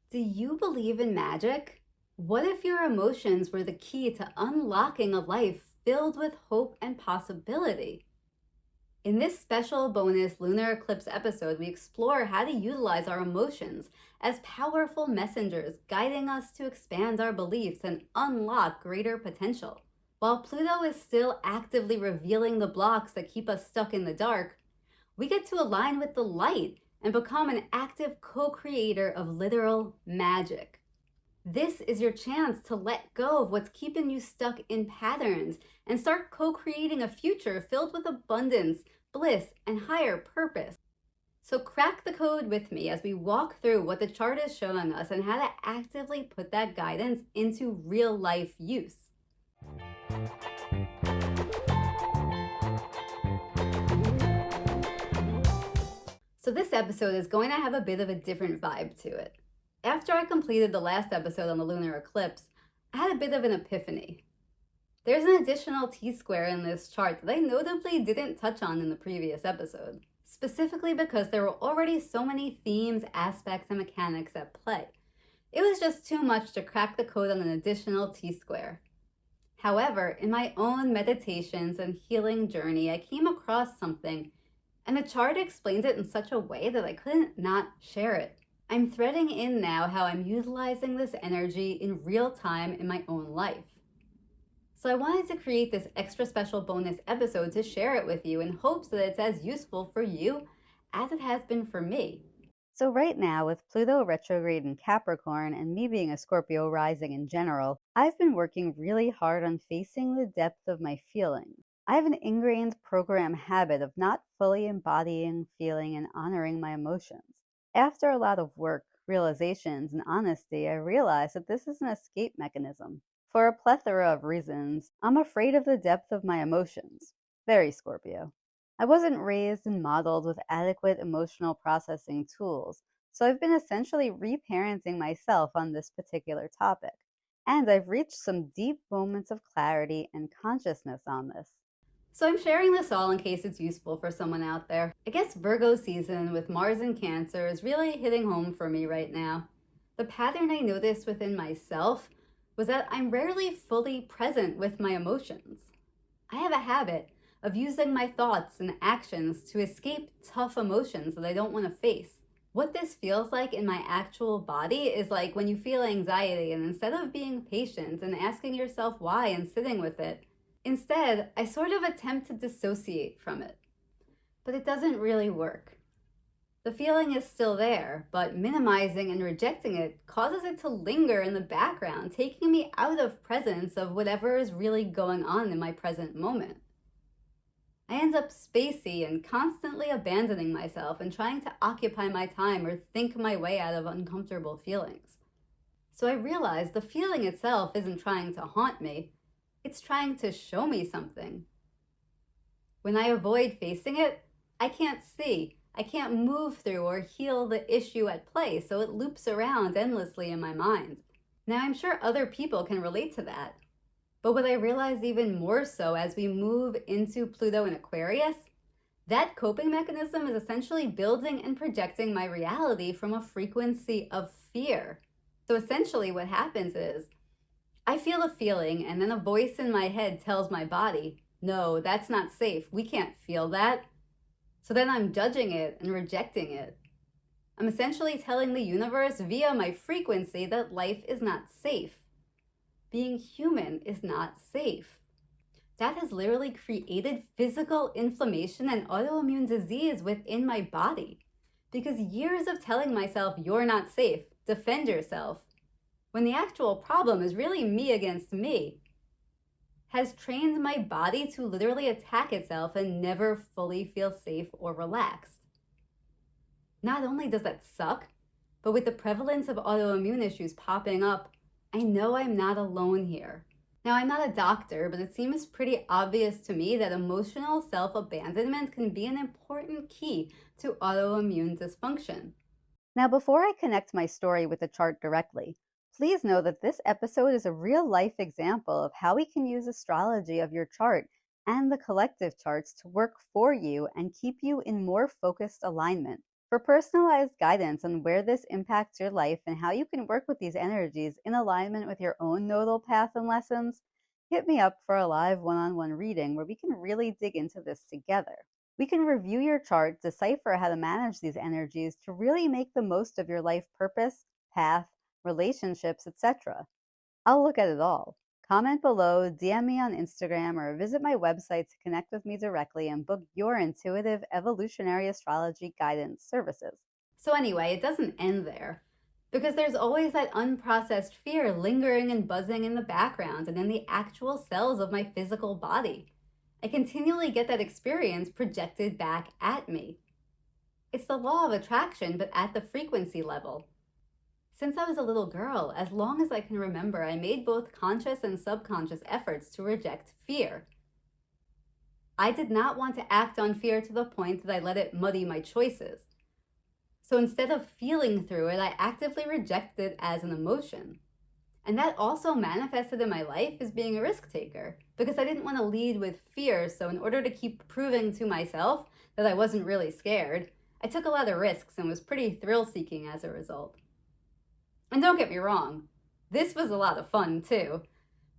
Do you believe in magic? What if your emotions were the key to unlocking a life filled with hope and possibility? In this special bonus lunar eclipse episode, we explore how to utilize our emotions as powerful messengers guiding us to expand our beliefs and unlock greater potential. While Pluto is still actively revealing the blocks that keep us stuck in the dark, we get to align with the light and become an active co-creator of literal magic. This is your chance to let go of what's keeping you stuck in patterns and start co-creating a future filled with abundance, bliss, and higher purpose. So crack the code with me as we walk through what the chart is showing us and how to actively put that guidance into real life use. So this episode is going to have a bit of a different vibe to it. After I completed the last episode on the lunar eclipse, I had a bit of an epiphany. There's an additional T-square in this chart that I notably didn't touch on in the previous episode, specifically because there were already so many themes, aspects, and mechanics at play. It was just too much to crack the code on an additional T-square. However, in my own meditations and healing journey, I came across something, and the chart explains it in such a way that I couldn't not share it. I'm threading in now how I'm utilizing this energy in real time in my own life. So I wanted to create this extra special bonus episode to share it with you in hopes that it's as useful for you as it has been for me. So right now, with Pluto retrograde in Capricorn and me being a Scorpio rising in general, I've been working really hard on facing the depth of my feelings. I have an ingrained program habit of not fully embodying, feeling, and honoring my emotions. After a lot of work, realizations, and honesty, I realized that this is an escape mechanism. For a plethora of reasons, I'm afraid of the depth of my emotions. Very Scorpio. I wasn't raised and modeled with adequate emotional processing tools, so I've been essentially reparenting myself on this particular topic. And I've reached some deep moments of clarity and consciousness on this. So I'm sharing this all in case it's useful for someone out there. I guess Virgo season with Mars in Cancer is really hitting home for me right now. The pattern I noticed within myself was that I'm rarely fully present with my emotions. I have a habit of using my thoughts and actions to escape tough emotions that I don't want to face. What this feels like in my actual body is like when you feel anxiety and instead of being patient and asking yourself why and sitting with it, instead, I sort of attempt to dissociate from it. But it doesn't really work. The feeling is still there, but minimizing and rejecting it causes it to linger in the background, taking me out of presence of whatever is really going on in my present moment. I end up spacey and constantly abandoning myself and trying to occupy my time or think my way out of uncomfortable feelings. So I realize the feeling itself isn't trying to haunt me, it's trying to show me something. When I avoid facing it, I can't see, I can't move through or heal the issue at play, so it loops around endlessly in my mind. Now, I'm sure other people can relate to that. But what I realized even more so as we move into Pluto in Aquarius, that coping mechanism is essentially building and projecting my reality from a frequency of fear. So essentially what happens is, I feel a feeling and then a voice in my head tells my body, no, that's not safe. We can't feel that. So then I'm judging it and rejecting it. I'm essentially telling the universe via my frequency that life is not safe. Being human is not safe. That has literally created physical inflammation and autoimmune disease within my body. Because years of telling myself you're not safe, defend yourself, when the actual problem is really me against me, has trained my body to literally attack itself and never fully feel safe or relaxed. Not only does that suck, but with the prevalence of autoimmune issues popping up, I know I'm not alone here. Now, I'm not a doctor, but it seems pretty obvious to me that emotional self-abandonment can be an important key to autoimmune dysfunction. Now, before I connect my story with the chart directly, please know that this episode is a real-life example of how we can use astrology of your chart and the collective charts to work for you and keep you in more focused alignment. For personalized guidance on where this impacts your life and how you can work with these energies in alignment with your own nodal path and lessons, hit me up for a live one-on-one reading where we can really dig into this together. We can review your chart, decipher how to manage these energies to really make the most of your life purpose, path, relationships, etc. I'll look at it all. Comment below, DM me on Instagram, or visit my website to connect with me directly and book your intuitive evolutionary astrology guidance services. So anyway, it doesn't end there, because there's always that unprocessed fear lingering and buzzing in the background and in the actual cells of my physical body. I continually get that experience projected back at me. It's the law of attraction, but at the frequency level. Since I was a little girl, as long as I can remember, I made both conscious and subconscious efforts to reject fear. I did not want to act on fear to the point that I let it muddy my choices. So instead of feeling through it, I actively rejected it as an emotion. And that also manifested in my life as being a risk taker, because I didn't want to lead with fear. So in order to keep proving to myself that I wasn't really scared, I took a lot of risks and was pretty thrill-seeking as a result. And don't get me wrong, this was a lot of fun too.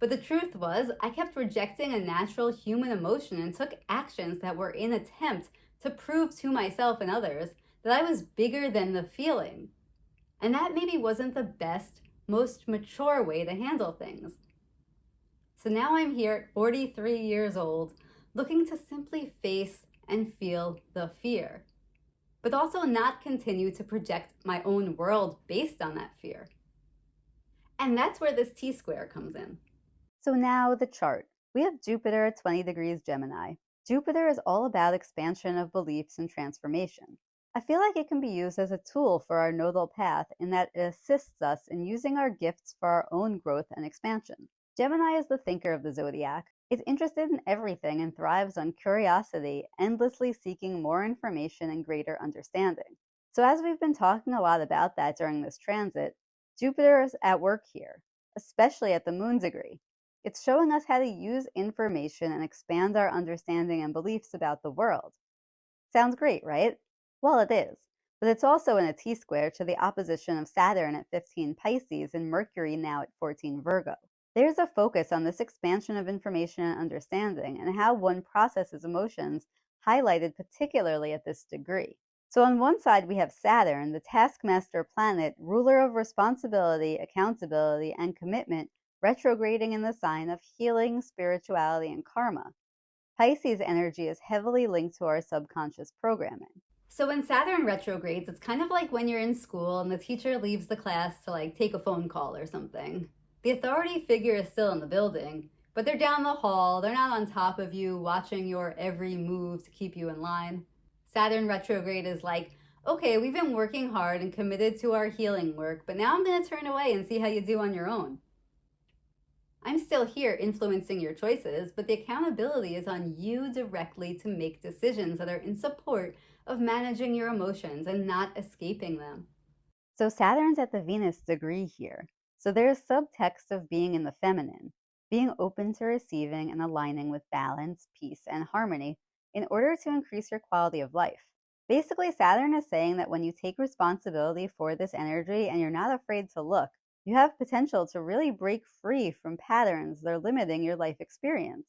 But the truth was, I kept rejecting a natural human emotion and took actions that were in attempt to prove to myself and others that I was bigger than the feeling. And that maybe wasn't the best, most mature way to handle things. So now I'm here at 43 years old, looking to simply face and feel the fear, but also not continue to project my own world based on that fear. And that's where this T-square comes in. So now the chart. We have Jupiter at 20 degrees Gemini. Jupiter is all about expansion of beliefs and transformation. I feel like it can be used as a tool for our nodal path in that it assists us in using our gifts for our own growth and expansion. Gemini is the thinker of the zodiac. It's interested in everything and thrives on curiosity, endlessly seeking more information and greater understanding. So as we've been talking a lot about that during this transit, Jupiter is at work here, especially at the Moon degree. It's showing us how to use information and expand our understanding and beliefs about the world. Sounds great, right? Well, it is. But it's also in a T-square to the opposition of Saturn at 15 Pisces and Mercury now at 14 Virgo. There's a focus on this expansion of information and understanding and how one processes emotions, highlighted particularly at this degree. So on one side we have Saturn, the taskmaster planet, ruler of responsibility, accountability, and commitment, retrograding in the sign of healing, spirituality, and karma. Pisces energy is heavily linked to our subconscious programming. So when Saturn retrogrades, it's kind of like when you're in school and the teacher leaves the class to take a phone call or something. The authority figure is still in the building, but they're down the hall, they're not on top of you, watching your every move to keep you in line. Saturn retrograde is like, okay, we've been working hard and committed to our healing work, but now I'm going to turn away and see how you do on your own. I'm still here influencing your choices, but the accountability is on you directly to make decisions that are in support of managing your emotions and not escaping them. So Saturn's at the Venus degree here. So there's subtext of being in the feminine, being open to receiving and aligning with balance, peace, and harmony in order to increase your quality of life. Basically, Saturn is saying that when you take responsibility for this energy and you're not afraid to look, you have potential to really break free from patterns that are limiting your life experience.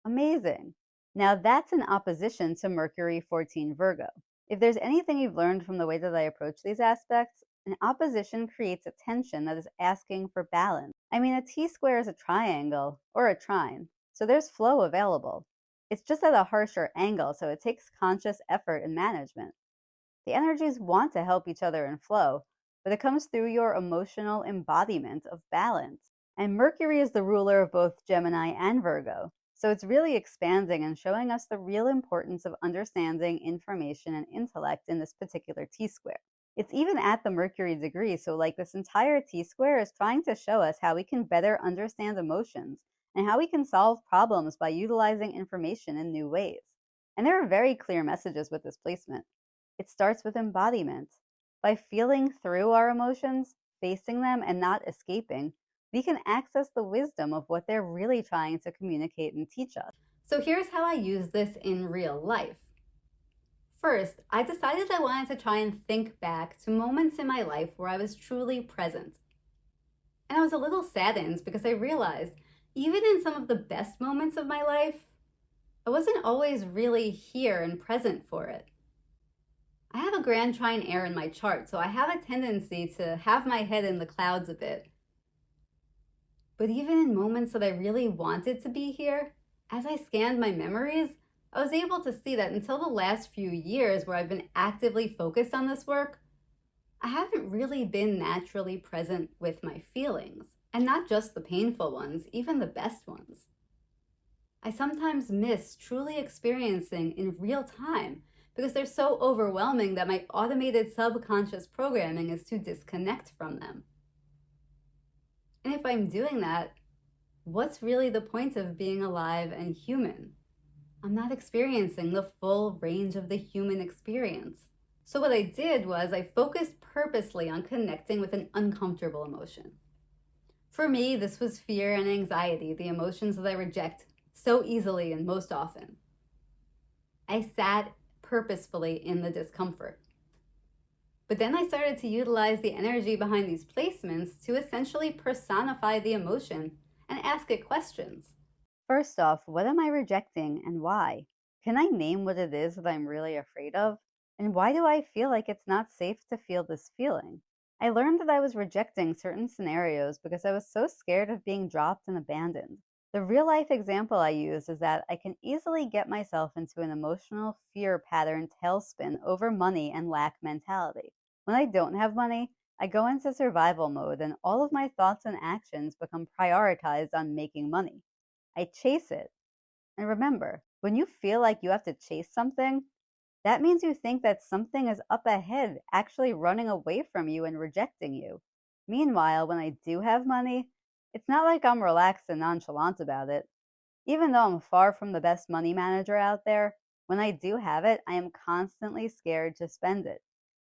Amazing. Now that's in opposition to Mercury 14 Virgo. If there's anything you've learned from the way that I approach these aspects, an opposition creates a tension that is asking for balance. I mean, a T-square is a triangle, or a trine, so there's flow available. It's just at a harsher angle, so it takes conscious effort and management. The energies want to help each other in flow, but it comes through your emotional embodiment of balance. And Mercury is the ruler of both Gemini and Virgo, so it's really expanding and showing us the real importance of understanding information and intellect in this particular T-square. It's even at the Mercury degree, so this entire T-square is trying to show us how we can better understand emotions and how we can solve problems by utilizing information in new ways. And there are very clear messages with this placement. It starts with embodiment. By feeling through our emotions, facing them, and not escaping, we can access the wisdom of what they're really trying to communicate and teach us. So here's how I use this in real life. First, I decided I wanted to try and think back to moments in my life where I was truly present. And I was a little saddened because I realized, even in some of the best moments of my life, I wasn't always really here and present for it. I have a grand trine air in my chart, so I have a tendency to have my head in the clouds a bit. But even in moments that I really wanted to be here, as I scanned my memories, I was able to see that until the last few years where I've been actively focused on this work, I haven't really been naturally present with my feelings. And not just the painful ones, even the best ones. I sometimes miss truly experiencing in real time because they're so overwhelming that my automated subconscious programming is to disconnect from them. And if I'm doing that, what's really the point of being alive and human? I'm not experiencing the full range of the human experience. So what I did was I focused purposely on connecting with an uncomfortable emotion. For me, this was fear and anxiety, the emotions that I reject so easily and most often. I sat purposefully in the discomfort. But then I started to utilize the energy behind these placements to essentially personify the emotion and ask it questions. First off, what am I rejecting and why? Can I name what it is that I'm really afraid of? And why do I feel like it's not safe to feel this feeling? I learned that I was rejecting certain scenarios because I was so scared of being dropped and abandoned. The real life example I use is that I can easily get myself into an emotional fear pattern tailspin over money and lack mentality. When I don't have money, I go into survival mode and all of my thoughts and actions become prioritized on making money. I chase it. And remember, when you feel like you have to chase something, that means you think that something is up ahead, actually running away from you and rejecting you. Meanwhile, when I do have money, it's not like I'm relaxed and nonchalant about it. Even though I'm far from the best money manager out there, when I do have it, I am constantly scared to spend it,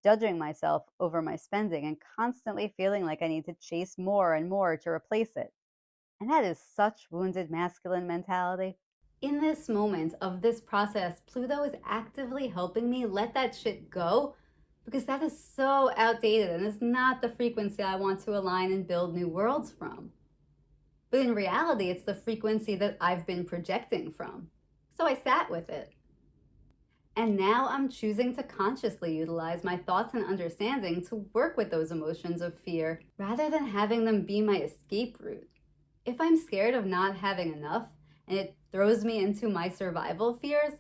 judging myself over my spending and constantly feeling like I need to chase more and more to replace it. And that is such wounded masculine mentality. In this moment of this process, Pluto is actively helping me let that shit go because that is so outdated and is not the frequency I want to align and build new worlds from. But in reality, it's the frequency that I've been projecting from. So I sat with it. And now I'm choosing to consciously utilize my thoughts and understanding to work with those emotions of fear rather than having them be my escape route. If I'm scared of not having enough and it throws me into my survival fears,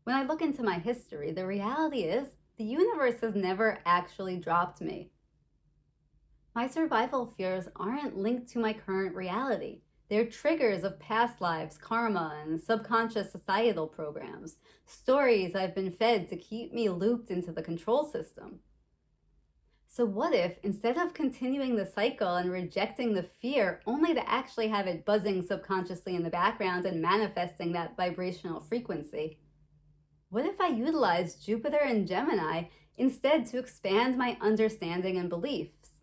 when I look into my history, the reality is the universe has never actually dropped me. My survival fears aren't linked to my current reality. They're triggers of past lives, karma, and subconscious societal programs, stories I've been fed to keep me looped into the control system. So what if, instead of continuing the cycle and rejecting the fear, only to actually have it buzzing subconsciously in the background and manifesting that vibrational frequency? What if I utilized Jupiter and Gemini instead to expand my understanding and beliefs?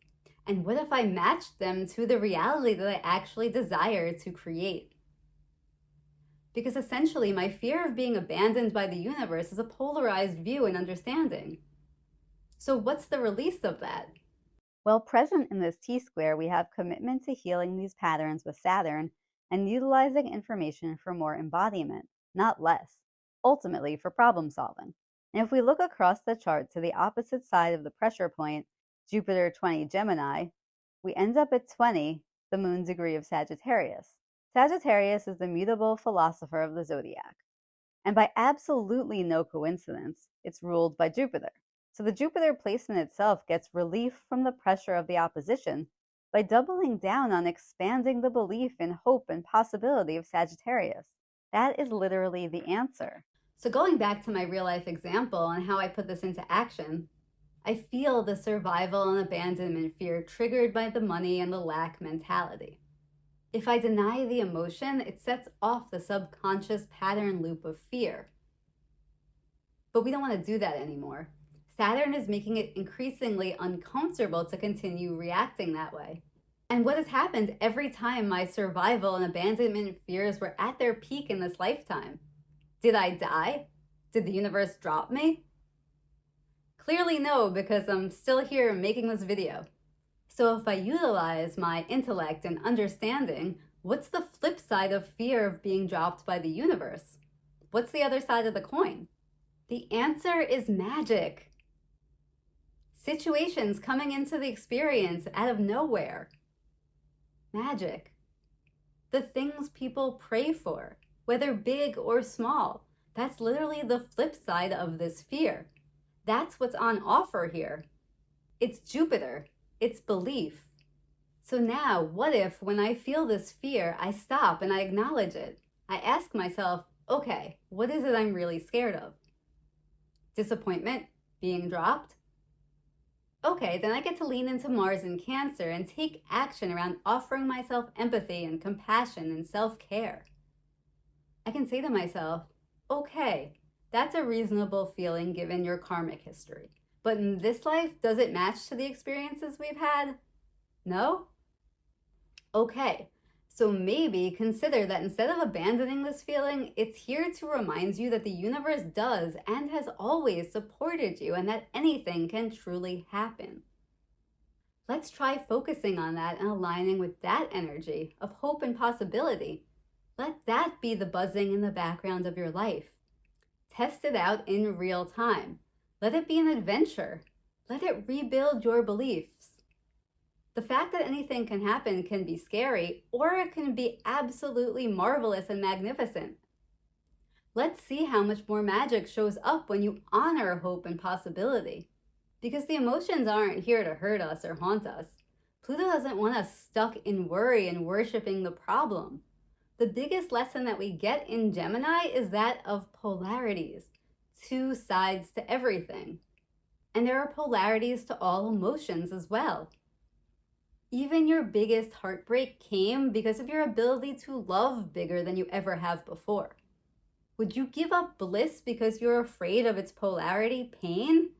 And what if I matched them to the reality that I actually desire to create? Because essentially, my fear of being abandoned by the universe is a polarized view and understanding. So what's the release of that? Well, present in this T-square, we have commitment to healing these patterns with Saturn and utilizing information for more embodiment, not less, ultimately for problem solving. And if we look across the chart to the opposite side of the pressure point, Jupiter 20 Gemini, we end up at 20, the moon degree of Sagittarius. Sagittarius is the mutable philosopher of the zodiac. And by absolutely no coincidence, it's ruled by Jupiter. So the Jupiter placement itself gets relief from the pressure of the opposition by doubling down on expanding the belief in hope and possibility of Sagittarius. That is literally the answer. So going back to my real life example and how I put this into action, I feel the survival and abandonment fear triggered by the money and the lack mentality. If I deny the emotion, it sets off the subconscious pattern loop of fear. But we don't want to do that anymore. Saturn is making it increasingly uncomfortable to continue reacting that way. And what has happened every time my survival and abandonment fears were at their peak in this lifetime? Did I die? Did the universe drop me? Clearly no, because I'm still here making this video. So if I utilize my intellect and understanding, what's the flip side of fear of being dropped by the universe? What's the other side of the coin? The answer is magic. Situations coming into the experience out of nowhere. Magic. The things people pray for, whether big or small, that's literally the flip side of this fear. That's what's on offer here. It's Jupiter. It's belief. So now, what if when I feel this fear, I stop and I acknowledge it? I ask myself, okay, what is it I'm really scared of? Disappointment? Being dropped? Okay, then I get to lean into Mars in Cancer and take action around offering myself empathy and compassion and self-care. I can say to myself, okay, that's a reasonable feeling given your karmic history. But in this life, does it match to the experiences we've had? No? Okay, so maybe consider that instead of abandoning this feeling, it's here to remind you that the universe does and has always supported you and that anything can truly happen. Let's try focusing on that and aligning with that energy of hope and possibility. Let that be the buzzing in the background of your life. Test it out in real time. Let it be an adventure. Let it rebuild your beliefs. The fact that anything can happen can be scary, or it can be absolutely marvelous and magnificent. Let's see how much more magic shows up when you honor hope and possibility. Because the emotions aren't here to hurt us or haunt us. Pluto doesn't want us stuck in worry and worshiping the problem. The biggest lesson that we get in Gemini is that of polarities, two sides to everything. And there are polarities to all emotions as well. Even your biggest heartbreak came because of your ability to love bigger than you ever have before. Would you give up bliss because you're afraid of its polarity, pain?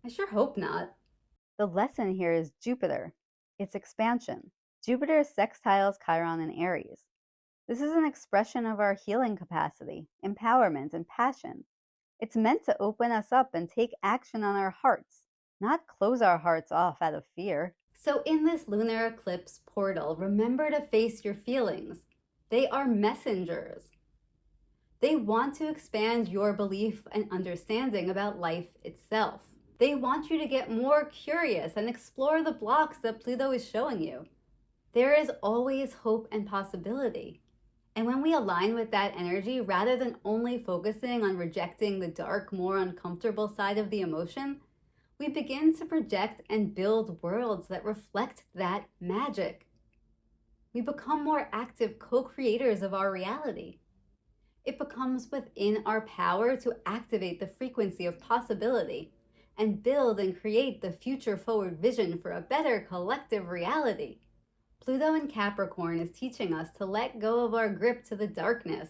I sure hope not. The lesson here is Jupiter. It's expansion. Jupiter sextiles Chiron in Aries. This is an expression of our healing capacity, empowerment, and passion. It's meant to open us up and take action on our hearts, not close our hearts off out of fear. So in this lunar eclipse portal, remember to face your feelings. They are messengers. They want to expand your belief and understanding about life itself. They want you to get more curious and explore the blocks that Pluto is showing you. There is always hope and possibility. And when we align with that energy, rather than only focusing on rejecting the dark, more uncomfortable side of the emotion, we begin to project and build worlds that reflect that magic. We become more active co-creators of our reality. It becomes within our power to activate the frequency of possibility and build and create the future-forward vision for a better collective reality. Pluto in Capricorn is teaching us to let go of our grip to the darkness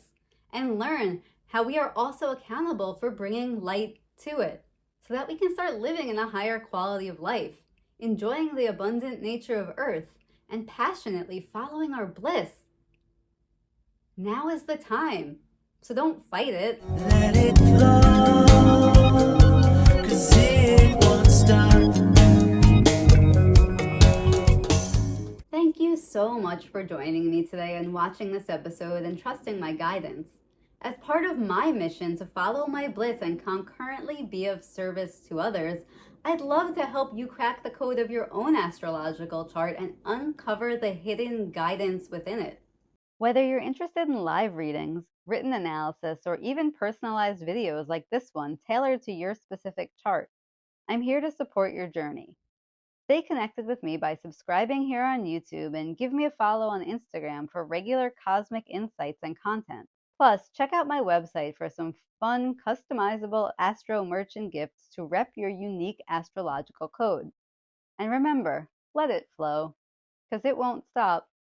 and learn how we are also accountable for bringing light to it, so that we can start living in a higher quality of life, enjoying the abundant nature of Earth, and passionately following our bliss. Now is the time, so don't fight it. Let it flow, 'cause it won't stop. Thank you so much for joining me today and watching this episode and trusting my guidance. As part of my mission to follow my bliss and concurrently be of service to others, I'd love to help you crack the code of your own astrological chart and uncover the hidden guidance within it. Whether you're interested in live readings, written analysis, or even personalized videos like this one tailored to your specific chart, I'm here to support your journey. Stay connected with me by subscribing here on YouTube and give me a follow on Instagram for regular cosmic insights and content. Plus, check out my website for some fun, customizable astro merch and gifts to rep your unique astrological code. And remember, let it flow, because it won't stop.